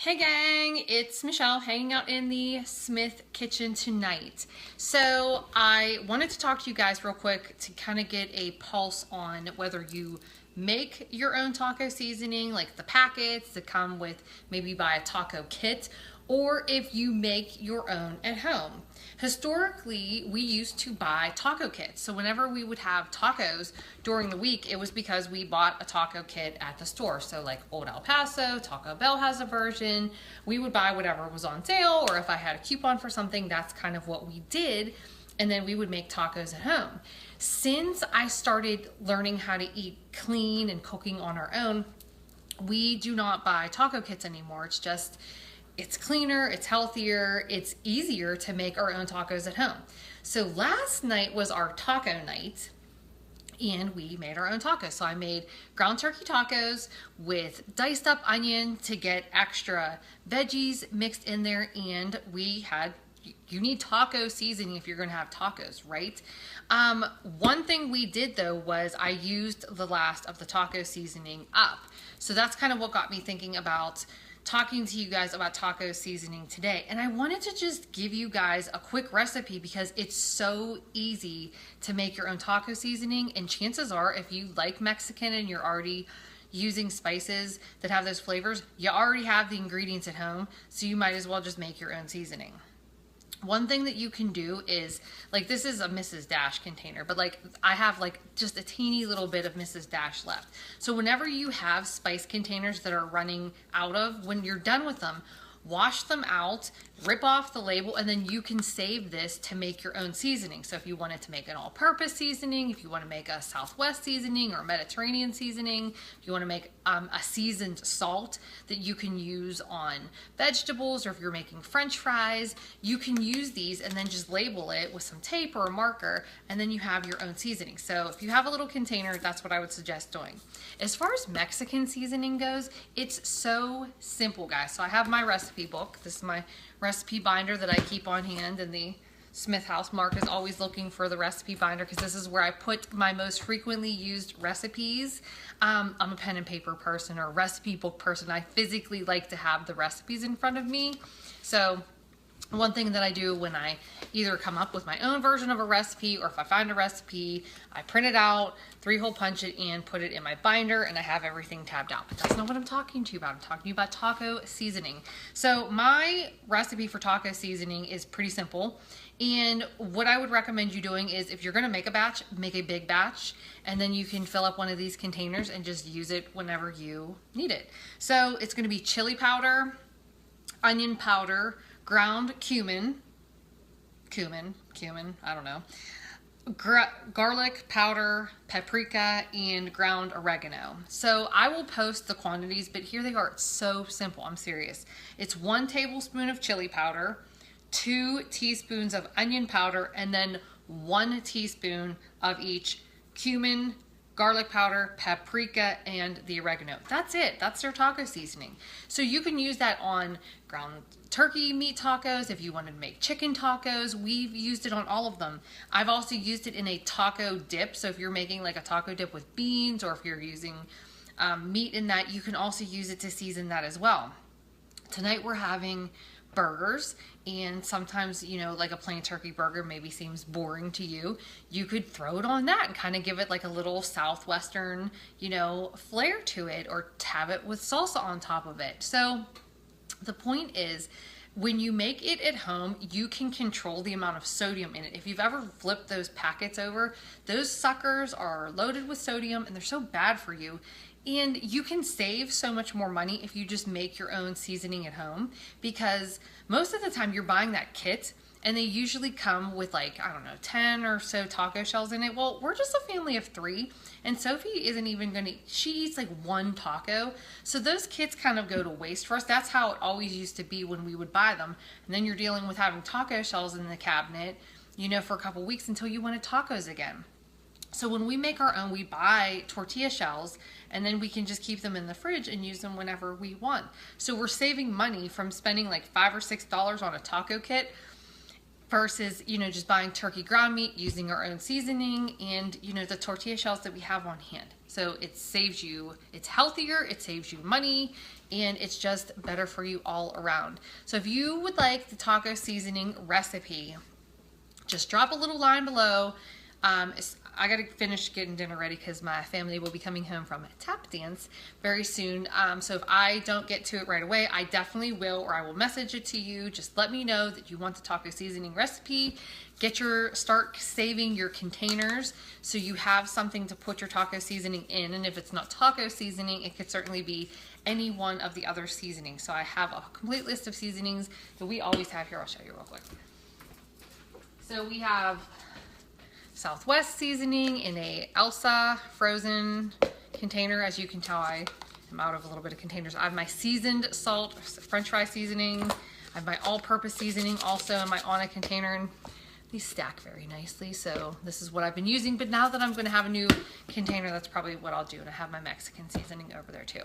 Hey gang, it's Michelle hanging out in the Smith kitchen tonight. So I wanted to talk to you guys real quick to kind of get a pulse on whether you make your own taco seasoning, like the packets that come with, maybe buy a taco kit, or if you make your own at home. Historically, we used to buy taco kits. So whenever we would have tacos during the week, it was because we bought a taco kit at the store. So like Old El Paso, Taco Bell has a version. We would buy whatever was on sale, or if I had a coupon for something, that's kind of what we did. And then we would make tacos at home. Since I started learning how to eat clean and cooking on our own, we do not buy taco kits anymore. It's cleaner, it's healthier, it's easier to make our own tacos at home. So last night was our taco night and we made our own tacos. So I made ground turkey tacos with diced up onion to get extra veggies mixed in there, and you need taco seasoning if you're gonna have tacos, right? One thing we did though was I used the last of the taco seasoning up. So that's kind of what got me thinking about talking to you guys about taco seasoning today. And I wanted to just give you guys a quick recipe because it's so easy to make your own taco seasoning. And chances are, if you like Mexican and you're already using spices that have those flavors, you already have the ingredients at home, so you might as well just make your own seasoning. One thing that you can do is, like, this is a Mrs. Dash container, but like I have like just a teeny little bit of Mrs. Dash left. So whenever you have spice containers that are running out of, when you're done with them, wash them out, rip off the label, and then you can save this to make your own seasoning. So if you wanted to make an all-purpose seasoning, if you want to make a Southwest seasoning or Mediterranean seasoning, if you want to make a seasoned salt that you can use on vegetables, or if you're making French fries, you can use these and then just label it with some tape or a marker, and then you have your own seasoning. So if you have a little container, that's what I would suggest doing. As far as Mexican seasoning goes, it's so simple, guys. So I have my recipe book. This is my recipe binder that I keep on hand, and the Smith House. Mark is always looking for the recipe binder because this is where I put my most frequently used recipes. I'm a pen and paper person, or a recipe book person. I physically like to have the recipes in front of me. So one thing that I do when I either come up with my own version of a recipe, or if I find a recipe, I print it out, 3-hole punch it, and put it in my binder, and I have everything tabbed out. But that's not what I'm talking to you about. I'm talking to you about taco seasoning. So my recipe for taco seasoning is pretty simple. And what I would recommend you doing is, if you're gonna make a batch, make a big batch, and then you can fill up one of these containers and just use it whenever you need it. So it's gonna be chili powder, onion powder, ground cumin, I don't know, garlic powder, paprika, and ground oregano. So I will post the quantities, but here they are. It's so simple. I'm serious. It's 1 tablespoon of chili powder, 2 teaspoons of onion powder, and then 1 teaspoon of each cumin, garlic powder, paprika, and the oregano. That's it. That's their taco seasoning. So you can use that on ground turkey meat tacos. If you wanted to make chicken tacos, we've used it on all of them. I've also used it in a taco dip. So if you're making like a taco dip with beans, or if you're using meat in that, you can also use it to season that as well. Tonight we're having burgers, and sometimes, you know, like a plain turkey burger maybe seems boring to you. You could throw it on that and kind of give it like a little Southwestern, you know, flair to it, or have it with salsa on top of it. So the point is, when you make it at home, you can control the amount of sodium in it. If you've ever flipped those packets over, those suckers are loaded with sodium and they're so bad for you. And you can save so much more money if you just make your own seasoning at home, because most of the time you're buying that kit and they usually come with like, I don't know, 10 or so taco shells in it. Well, we're just a family of 3, and Sophie isn't even gonna, she eats like 1 taco. So those kits kind of go to waste for us. That's how it always used to be when we would buy them. And then you're dealing with having taco shells in the cabinet, you know, for a couple weeks until you wanted tacos again. So when we make our own, we buy tortilla shells, and then we can just keep them in the fridge and use them whenever we want. So we're saving money from spending like $5 or $6 on a taco kit. versus, you know, just buying turkey ground meat, using our own seasoning, and, you know, the tortilla shells that we have on hand. So it saves you, it's healthier, it saves you money, and it's just better for you all around. So if you would like the taco seasoning recipe, just drop a little line below. I gotta finish getting dinner ready because my family will be coming home from a tap dance very soon. So if I don't get to it right away, I definitely will, or I will message it to you. Just let me know that you want the taco seasoning recipe. Start saving your containers so you have something to put your taco seasoning in. And if it's not taco seasoning, it could certainly be any one of the other seasonings. So I have a complete list of seasonings that we always have here. I'll show you real quick. So we have Southwest seasoning in a Elsa frozen container. As you can tell, I am out of a little bit of containers. I have my seasoned salt French fry seasoning. I have my all-purpose seasoning also in my Anna container, and these stack very nicely. So this is what I've been using, but now that I'm going to have a new container, that's probably what I'll do, and I have my Mexican seasoning over there too.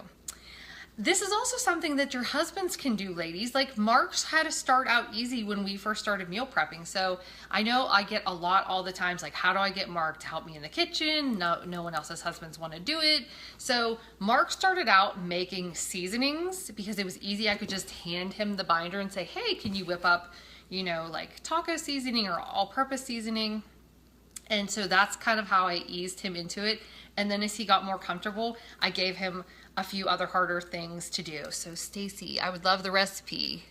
This is also something that your husbands can do, ladies. Like, Mark's had to start out easy when we first started meal prepping. So I know I get a lot all the times, like, how do I get Mark to help me in the kitchen? No one else's husbands want to do it. So Mark started out making seasonings because it was easy. I could just hand him the binder and say, hey, can you whip up, you know, like taco seasoning or all-purpose seasoning? And so that's kind of how I eased him into it. And then as he got more comfortable, I gave him a few other harder things to do. So Stacy, I would love the recipe.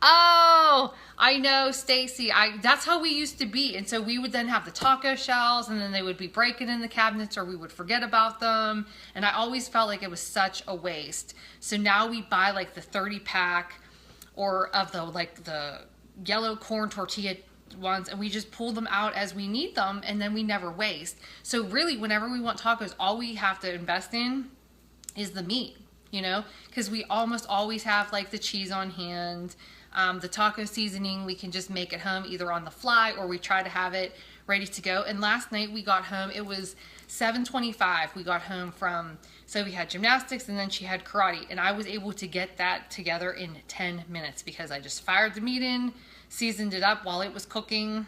Oh, I know, Stacy. That's how we used to be. And so we would then have the taco shells, and then they would be breaking in the cabinets, or we would forget about them. And I always felt like it was such a waste. So now we buy like the 30 pack or of the yellow corn tortilla ones, and we just pull them out as we need them, and then we never waste. So really, whenever we want tacos, all we have to invest in is the meat, you know, because we almost always have like the cheese on hand. The taco seasoning we can just make at home, either on the fly, or we try to have it ready to go. And last night we got home, it was 7:25. We got home from, so we had gymnastics and then she had karate, and I was able to get that together in 10 minutes because I just fired the meat in, seasoned it up while it was cooking,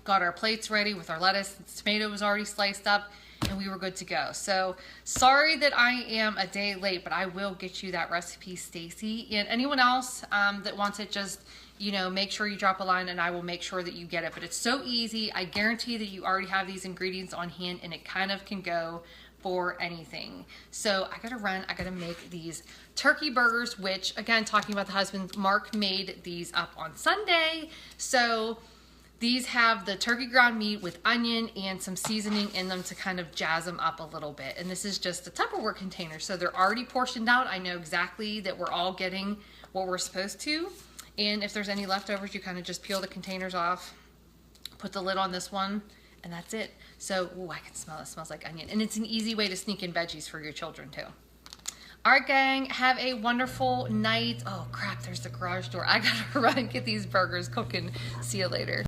got our plates ready with our lettuce. The tomato was already sliced up, and we were good to go. So sorry that I am a day late, but I will get you that recipe, Stacy. And anyone else that wants it, just, you know, make sure you drop a line and I will make sure that you get it. But it's so easy. I guarantee that you already have these ingredients on hand, and it kind of can go for anything. So I gotta run, I gotta make these turkey burgers, which, again, talking about the husband, Mark made these up on Sunday. So these have the turkey ground meat with onion and some seasoning in them to kind of jazz them up a little bit. And this is just a Tupperware container, so they're already portioned out. I know exactly that we're all getting what we're supposed to. And if there's any leftovers, you kind of just peel the containers off, put the lid on this one, and that's it. So, ooh, I can smell it. It smells like onion. And it's an easy way to sneak in veggies for your children too. All right, gang, have a wonderful night. Oh crap, there's the garage door. I gotta run and get these burgers cooking. See you later.